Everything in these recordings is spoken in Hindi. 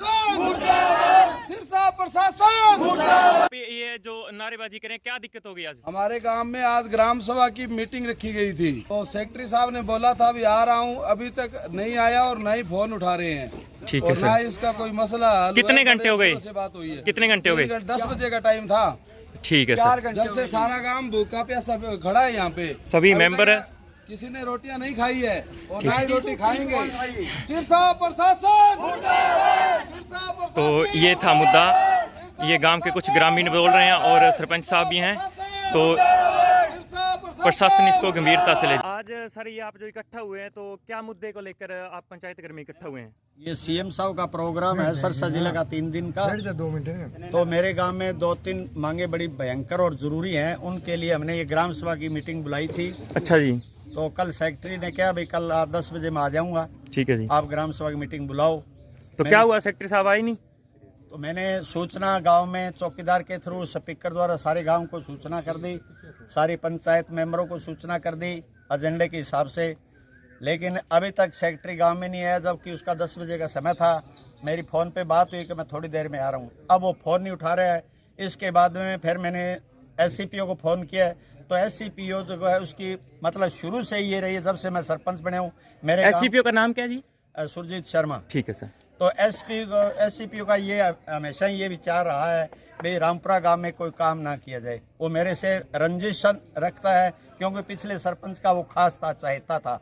प्रशासन, सिरसा प्रशासन। ये जो नारेबाजी करें, क्या दिक्कत हो गई आज? हमारे गांव में आज ग्राम सभा की मीटिंग रखी गई थी, तो सेक्रेटरी साहब ने बोला था अभी आ रहा हूं, अभी तक नहीं आया और ना ही फोन उठा रहे हैं। ठीक है और ना सर। इसका कोई मसला हल हुआ है। कितने घंटे हो गए? से बात हुई है। कितने घंटे हो गए? 10 बजे का टाइम था। ठीक है सर। जब से सारा गांव भूखा प्यासा खड़ा है यहाँ पे, सभी मेंबर है। किसी ने रोटियां नहीं खाई है और ना ही रोटी खाएंगे। सिरसा प्रशासन, सिरसा प्रशासन। तो ये था मुद्दा। ये गांव के कुछ ग्रामीण बोल रहे हैं और सरपंच साहब भी हैं, तो प्रशासन इसको गंभीरता से ले। आज सर ये आप जो इकट्ठा हुए हैं, तो क्या मुद्दे को लेकर आप पंचायत घर में इकट्ठा हुए हैं? ये सीएम साहब का प्रोग्राम है सरसा जिले का 3 दिन का। 2 मिनट। तो मेरे गांव में 2-3 मांगे बड़ी भयंकर और जरूरी हैं, उनके लिए हमने ये ग्राम सभा की मीटिंग बुलाई थी। अच्छा जी। तो कल सेक्रेटरी ने कहा भाई कल आप 10 बजे में आ जाऊंगा। ठीक है जी। आप ग्राम सभा की मीटिंग बुलाओ। तो क्या हुआ, सेक्रेटरी साहब आए नहीं? तो मैंने सूचना गांव में चौकीदार के थ्रू स्पीकर द्वारा सारे गांव को सूचना कर दी, सारी पंचायत मेंबरों को सूचना कर दी एजेंडे के हिसाब से, लेकिन अभी तक सेक्रेटरी गांव में नहीं आया, जबकि उसका 10 बजे का समय था। मेरी फ़ोन पे बात हुई कि मैं थोड़ी देर में आ रहा हूँ, अब वो फ़ोन नहीं उठा रहा है। इसके बाद में फिर मैंने SCPO को फ़ोन किया, तो SCPO जो है उसकी मतलब शुरू से ही ये रही है, जब से मैं सरपंच बने हूँ। मेरे SCPO का नाम क्या जी? सुरजीत शर्मा। ठीक है सर। तो SCPO का ये हमेशा ये विचार रहा है भाई रामपुरा गांव में कोई काम ना किया जाए। वो मेरे से रंजिश रखता है, क्योंकि पिछले सरपंच का वो खास था, चाहता था,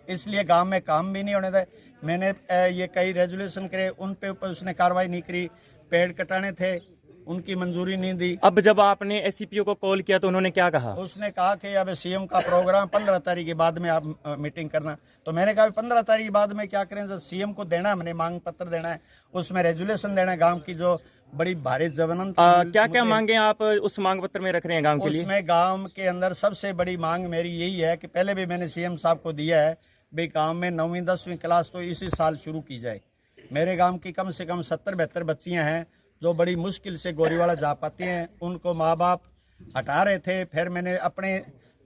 इसलिए गांव में काम भी नहीं होने दे। मैंने ये कई रेजुलेशन करे, उन पे ऊपर उसने कार्रवाई नहीं करी। पेड़ कटाने थे, उनकी मंजूरी नहीं दी। अब जब आपने SCPO को कॉल किया तो उन्होंने क्या कहा? उसने कहा कि अब CM का प्रोग्राम 15 तारीख के बाद में आप मीटिंग करना। तो मैंने कहा 15 तारीख के बाद में क्या करें, जब CM को देना है, मैंने मांग पत्र देना है, उसमें रेजुलेशन देना है गांव की जो बड़ी भारी जवनंत। क्या क्या मांगे आप उस मांग पत्र में रख रहे हैं गांव के लिए? उसमें गांव के अंदर सबसे बड़ी मांग मेरी यही है कि पहले भी मैंने CM साहब को दिया है भाई गांव में 9वीं 10वीं क्लास तो इसी साल शुरू की जाए। मेरे गांव की कम से कम 70-72 बच्चियां हैं जो बड़ी मुश्किल से गोरीवाड़ा जा पाती हैं, उनको माँ बाप हटा रहे थे। फिर मैंने अपने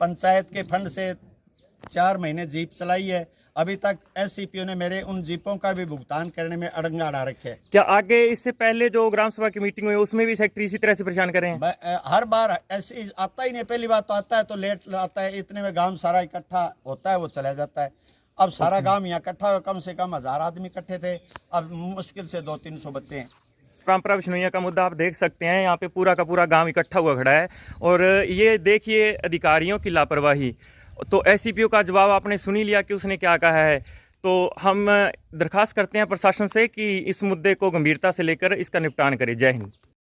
पंचायत के फंड से 4 महीने जीप चलाई है, अभी तक SCPO ने मेरे उन जीपों का भी भुगतान करने में अड़ंगा अड़ा रखे है। क्या आगे इससे पहले जो ग्राम सभा की मीटिंग हुई उसमें भी सेक्रेटरी इसी तरह से परेशान कर रहे हैं? हर बार ऐसे आता ही नहीं, पहली बात तो आता है तो लेट आता है, इतने में गांव सारा इकट्ठा होता है, वो चला जाता है। अब सारा गांव यहाँ इकट्ठा हुआ, कम से कम 1000 आदमी इकट्ठे थे, अब मुश्किल से 200-300 बच्चे हैं। रामपुरा बिश्नोइया का मुद्दा आप देख सकते हैं, यहाँ पे पूरा का पूरा गांव इकट्ठा हुआ खड़ा है और ये देखिए अधिकारियों की लापरवाही। तो SCPO का जवाब आपने सुन ही लिया कि उसने क्या कहा है। तो हम दरख्वास्त करते हैं प्रशासन से कि इस मुद्दे को गंभीरता से लेकर इसका निपटान करे। जय हिंद।